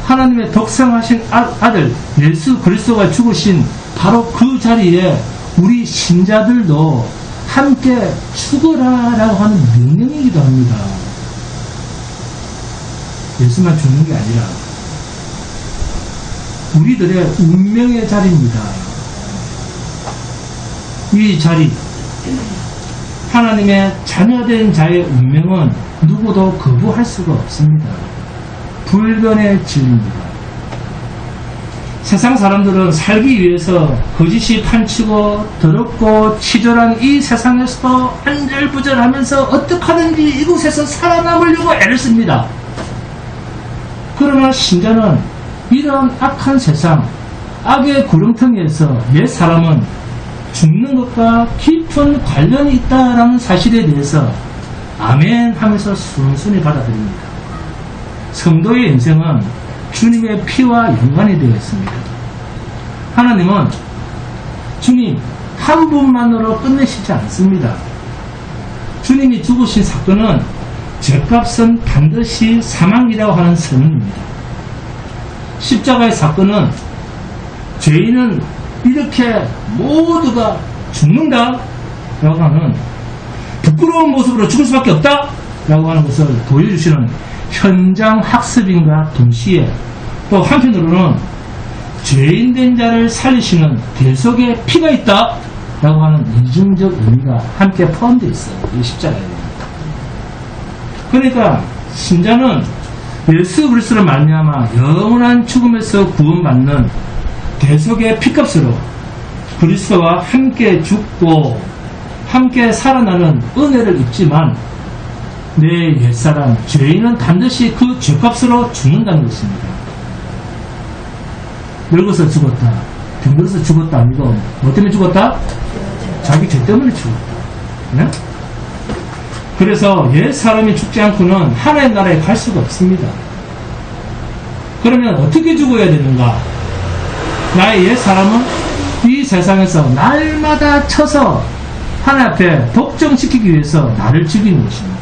하나님의 독생하신 아들 예수 그리스도가 죽으신 바로 그 자리에 우리 신자들도 함께 죽어라라고 하는 명령이기도 합니다. 예수만 죽는 게 아니라 우리들의 운명의 자리입니다. 이 자리, 하나님의 자녀된 자의 운명은 누구도 거부할 수가 없습니다. 불변의 진리입니다. 세상 사람들은 살기 위해서 거짓이 판치고 더럽고 치졸한 이 세상에서도 안절부절하면서 어떻게 하든지 이곳에서 살아남으려고 애를 씁니다. 그러나 신자는 이런 악한 세상, 악의 구렁텅이에서 옛 사람은 죽는 것과 깊은 관련이 있다라는 사실에 대해서 아멘 하면서 순순히 받아들입니다. 성도의 인생은 주님의 피와 연관이 되어 있습니다. 하나님은 주님 한 분만으로 끝내시지 않습니다. 주님이 죽으신 사건은 죄값은 반드시 사망이라고 하는 선언입니다. 십자가의 사건은 죄인은 이렇게 모두가 죽는다 라고 하는 부끄러운 모습으로 죽을 수밖에 없다 라고 하는 것을 보여주시는 현장 학습인과 동시에 또 한편으로는 죄인된 자를 살리시는 대속의 피가 있다 라고 하는 이중적 의미가 함께 포함되어 있어요. 이 십자가에. 그러니까 신자는 예수 그리스도로 말미암아 영원한 죽음에서 구원받는 대속의 피값으로 그리스도와 함께 죽고 함께 살아나는 은혜를 입지만 내 옛사람 죄인은 반드시 그 죄값으로 죽는다는 것입니다. 늙어서 죽었다, 병들어서 죽었다 아니고 뭐 때문에 죽었다? 자기 죄 때문에 죽었다. 네? 그래서 옛사람이 죽지 않고는 하나의 나라에 갈 수가 없습니다. 그러면 어떻게 죽어야 되는가? 나의 옛사람은 이 세상에서 날마다 쳐서 하나님 앞에 복종시키기 위해서 나를 죽이는 것입니다.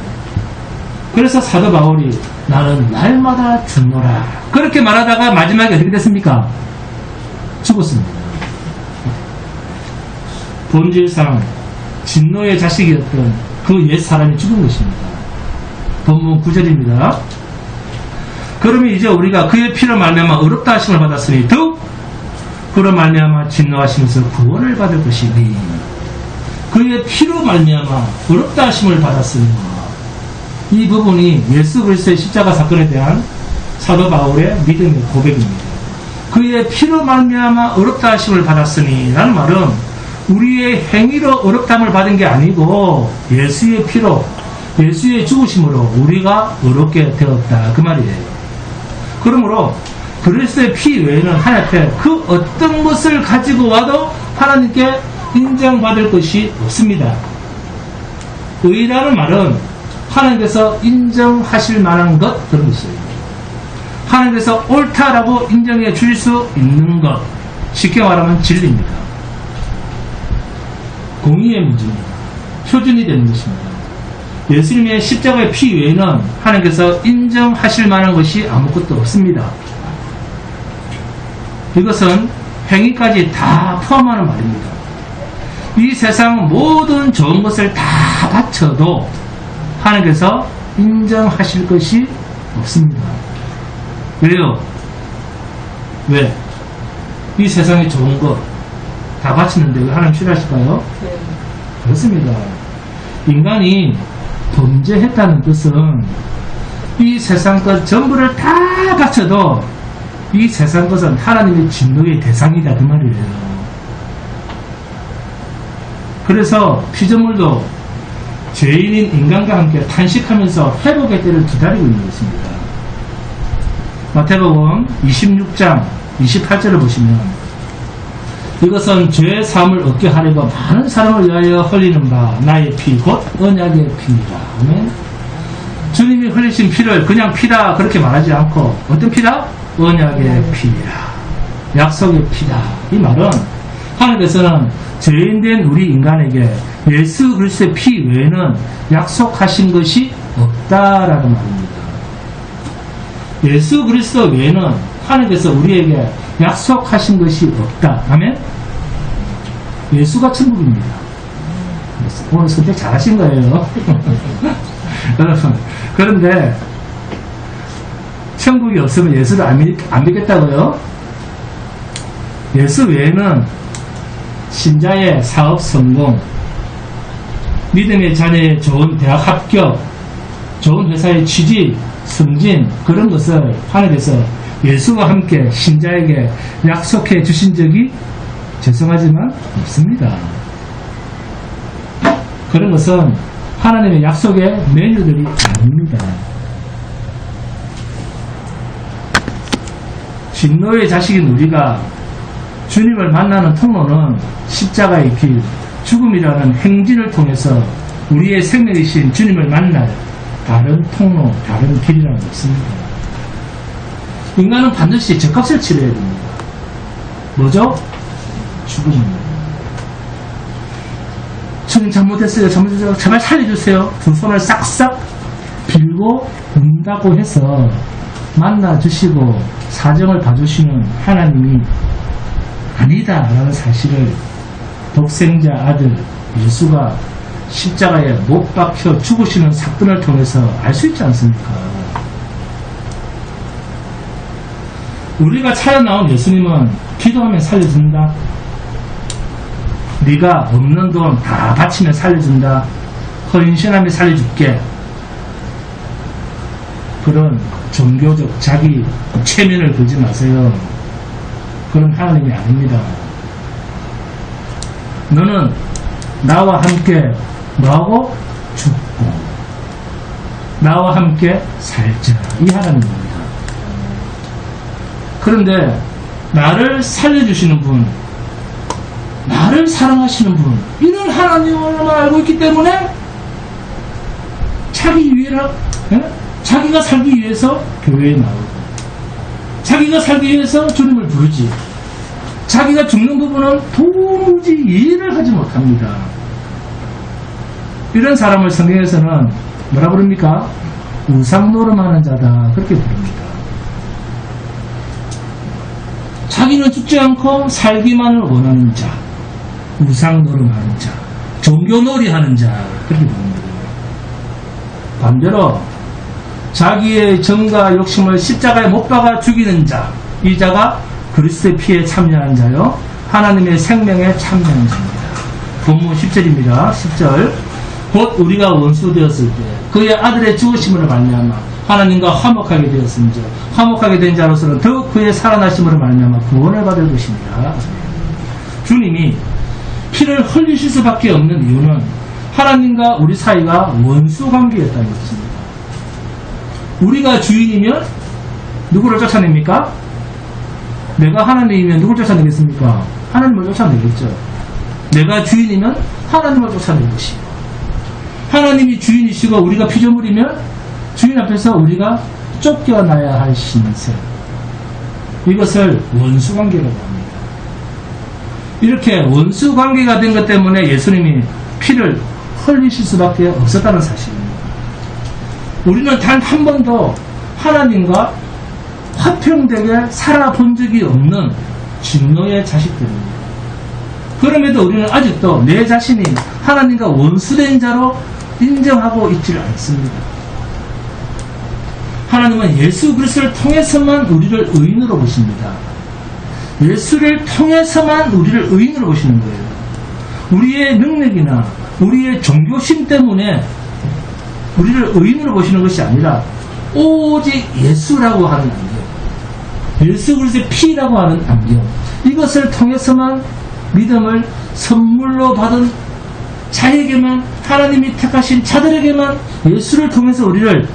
그래서 사도 바울이 나는 날마다 죽노라 그렇게 말하다가 마지막에 어떻게 됐습니까? 죽었습니다. 본질상 진노의 자식이었던 그 옛사람이 죽은 것입니다. 본문 9절입니다. 그러면 이제 우리가 그의 피로 말미암아 의롭다 하심을 받았으니 더욱 그로 말미암아 진노하시면서 구원을 받을 것이니 그의 피로 말미암아 의롭다 하심을 받았으니 이 부분이 예수 그리스도의 십자가 사건에 대한 사도 바울의 믿음의 고백입니다. 그의 피로 말미암아 의롭다 하심을 받았으니 라는 말은 우리의 행위로 의롭다함을 받은 게 아니고 예수의 피로 예수의 죽으심으로 우리가 의롭게 되었다 그 말이에요. 그러므로 그리스도의 피 외에는 하나님 앞에 그 어떤 것을 가지고 와도 하나님께 인정받을 것이 없습니다. 의라는 말은 하나님께서 인정하실 만한 것 그런 것이에요. 하나님께서 옳다라고 인정해 주실 수 있는 것, 쉽게 말하면 진리입니다. 공의의 문제입니다. 표준이 되는 것입니다. 예수님의 십자가의 피 외에는 하나님께서 인정하실 만한 것이 아무것도 없습니다. 이것은 행위까지 다 포함하는 말입니다. 이 세상 모든 좋은 것을 다 바쳐도 하나님께서 인정하실 것이 없습니다. 왜요? 왜? 이 세상에 좋은 것 다 바치는데 왜 하나님 싫어하실까요? 네. 그렇습니다. 인간이 범죄했다는 뜻은 이 세상 것 전부를 다 바쳐도 이 세상 것은 하나님의 진노의 대상이다 그 말이에요. 그래서 피조물도 죄인인 인간과 함께 탄식하면서 회복의 때를 기다리고 있는 것입니다. 마태복음 26장 28절을 보시면 이것은 죄의 사함을 얻게 하려고 많은 사람을 위하여 흘리는 바 나의 피 곧 언약의 피니라. 아멘. 주님이 흘리신 피를 그냥 피다 그렇게 말하지 않고 어떤 피다? 언약의 피니라. 약속의 피다. 이 말은 하나님께서는 죄인된 우리 인간에게 예수 그리스도의 피 외에는 약속하신 것이 없다라는 말입니다. 예수 그리스도 외에는 하나님께서 우리에게 약속하신 것이 없다. 아멘? 예수가 천국입니다. 오늘 선택 잘하신 거예요. 여러분, 그런데 천국이 없으면 예수를 안 믿겠다고요? 예수 외에는 신자의 사업 성공, 믿음의 자녀의 좋은 대학 합격, 좋은 회사의 취직, 승진, 그런 것을 하나님께서 예수와 함께 신자에게 약속해 주신 적이 죄송하지만 없습니다. 그런 것은 하나님의 약속의 메뉴들이 아닙니다. 진노의 자식인 우리가 주님을 만나는 통로는 십자가의 길, 죽음이라는 행진을 통해서 우리의 생명이신 주님을 만날 다른 통로, 다른 길이라는 것입니다. 인간은 반드시 죗값을 치러야 됩니다. 뭐죠? 죽음입니다. 주님 잘못했어요. 제발 살려주세요. 두 손을 싹싹 빌고 운다고 해서 만나주시고 사정을 봐주시는 하나님이 아니다라는 사실을 독생자 아들 예수가 십자가에 못 박혀 죽으시는 사건을 통해서 알 수 있지 않습니까? 우리가 찾아 나온 예수님은 기도하면 살려준다. 네가 없는 돈 다 바치면 살려준다. 헌신하면 살려줄게. 그런 종교적 자기 체면을 걸지 마세요. 그런 하나님이 아닙니다. 너는 나와 함께 뭐하고? 죽고 나와 함께 살자. 이 하나님입니다. 그런데 나를 살려주시는 분, 나를 사랑하시는 분, 이런 하나님을 알고 있기 때문에 자기가 살기 위해서 교회에 나오고 자기가 살기 위해서 주님을 부르지. 자기가 죽는 부분은 도무지 이해를 하지 못합니다. 이런 사람을 성경에서는 뭐라 부릅니까? 우상노름하는 자다. 그렇게 부릅니다. 자기는 죽지 않고 살기만을 원하는 자, 우상노름하는 자, 종교놀이하는 자, 그렇게 부릅니다. 반대로 자기의 정과 욕심을 십자가에 못 박아 죽이는 자, 이 자가 그리스도의 피에 참여하는 자요 하나님의 생명에 참여하는 자입니다. 본문 10절입니다. 10절 곧 우리가 원수 되었을 때 그의 아들의 죽으심으로 말미암아 하나님과 화목하게 되었음즉 화목하게 된 자로서는 더욱 그의 살아나심으로 말미암아 구원을 받을 것입니다. 주님이 피를 흘리실 수밖에 없는 이유는 하나님과 우리 사이가 원수 관계였다는 것입니다. 우리가 주인이면 누구를 쫓아냅니까? 내가 하나님이면 누굴 쫓아내겠습니까? 하나님을 쫓아내겠죠. 내가 주인이면 하나님을 쫓아낼 것이고, 하나님이 주인이시고 우리가 피조물이면 주인 앞에서 우리가 쫓겨나야 할 신세, 이것을 원수관계라고 합니다. 이렇게 원수관계가 된 것 때문에 예수님이 피를 흘리실 수밖에 없었다는 사실입니다. 우리는 단 한 번도 하나님과 화평되게 살아본 적이 없는 진노의 자식들입니다. 그럼에도 우리는 아직도 내 자신이 하나님과 원수된 자로 인정하고 있지를 않습니다. 하나님은 예수 그리스도를 통해서만 우리를 의인으로 보십니다. 예수를 통해서만 우리를 의인으로 보시는 거예요. 우리의 능력이나 우리의 종교심 때문에 우리를 의인으로 보시는 것이 아니라 오직 예수라고 하는 안경, 예수 그리스도의 피라고 하는 안경, 이것을 통해서만 믿음을 선물로 받은 자에게만, 하나님이 택하신 자들에게만 예수를 통해서 우리를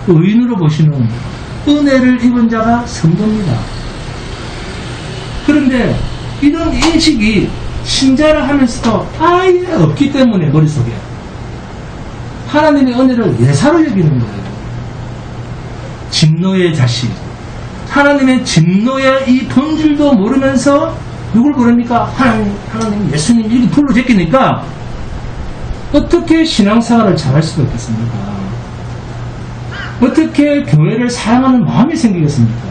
의인으로 보시는 은혜를 입은 자가 성도입니다. 그런데 이런 인식이 신자라 하면서도 아예 없기 때문에 머릿속에 하나님의 은혜를 예사로 여기는 거예요. 진노의 자식, 하나님의 진노의 이 본질도 모르면서 누굴 부릅니까? 하나님, 예수님 이렇게 불러 제끼니까 어떻게 신앙생활을 잘할 수가 있겠습니까? 어떻게 교회를 사랑하는 마음이 생기겠습니까?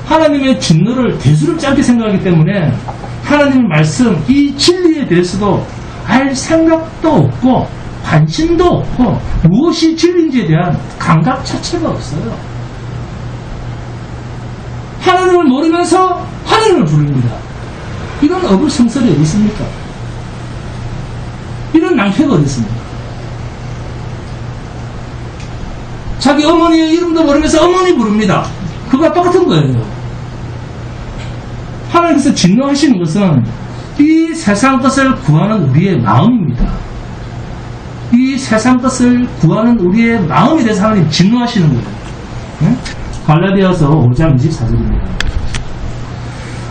하나님의 진노를 대수롭지 않게 생각하기 때문에 하나님의 말씀, 이 진리에 대해서도 알 생각도 없고 관심도 없고 무엇이 진리인지에 대한 감각 자체가 없어요. 하나님을 모르면서 하나님을 부릅니다. 이런 어불성설이 어디 있습니까? 이런 낭패가 어디 있습니까? 자기 어머니의 이름도 모르면서 어머니 부릅니다. 그거 똑같은 거예요. 하나님께서 진노하시는 것은 이 세상 것을 구하는 우리의 마음입니다. 이 세상 것을 구하는 우리의 마음에 대해서 하나님 진노하시는 거예요. 네? 갈라디아서 5장 24절입니다.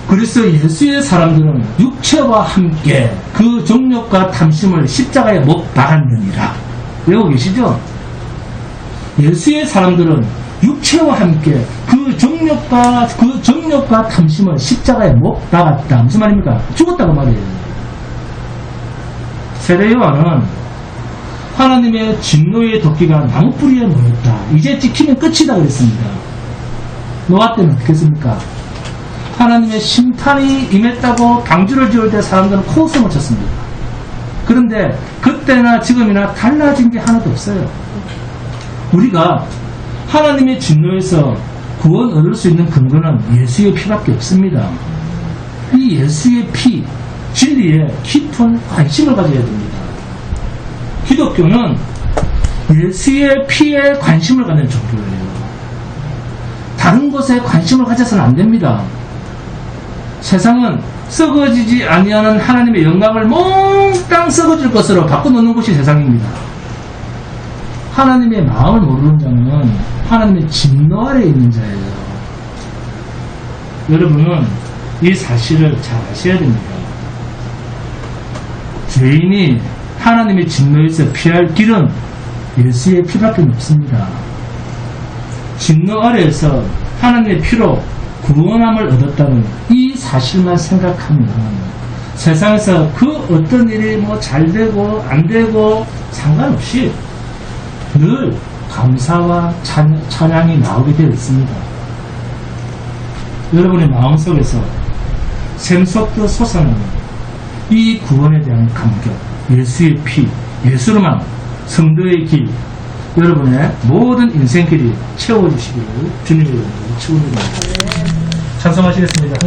그리스도 예수의 사람들은 육체와 함께 그 정욕과 탐심을 십자가에 못 박았느니라. 외우고 계시죠? 예수의 사람들은 육체와 함께 그 정욕과 탐심을 십자가에 못 박았다. 무슨 말입니까? 죽었다고 말이에요. 세례 요한은 하나님의 진노의 도끼가 나무뿌리에 모였다. 이제 찍히면 끝이다 그랬습니다. 노아 때는 어떻게 했습니까? 하나님의 심판이 임했다고 방주를 지을 때 사람들은 코웃음을 쳤습니다. 그런데 그때나 지금이나 달라진 게 하나도 없어요. 우리가 하나님의 진노에서 구원 얻을 수 있는 근거는 예수의 피밖에 없습니다. 이 예수의 피, 진리에 깊은 관심을 가져야 됩니다. 기독교는 예수의 피에 관심을 갖는 종교예요. 다른 것에 관심을 가져서는 안 됩니다. 세상은 썩어지지 아니하는 하나님의 영광을 몽땅 썩어질 것으로 바꿔놓는 것이 세상입니다. 하나님의 마음을 모르는 자는 하나님의 진노 아래에 있는 자예요. 여러분은 이 사실을 잘 아셔야 됩니다. 죄인이 하나님의 진노에서 피할 길은 예수의 피밖에 없습니다. 진노 아래에서 하나님의 피로 구원함을 얻었다는 이 사실만 생각하면 세상에서 그 어떤 일이 잘되고 안되고 상관없이 늘 감사와 찬양이 나오게 되어 있습니다. 여러분의 마음속에서 샘솟듯 솟아나는 이 구원에 대한 감격, 예수의 피, 예수로만 성도의 길, 여러분의 모든 인생길이 채워주시기를 주님의 이름으로 축원드립니다. 찬송하시겠습니다.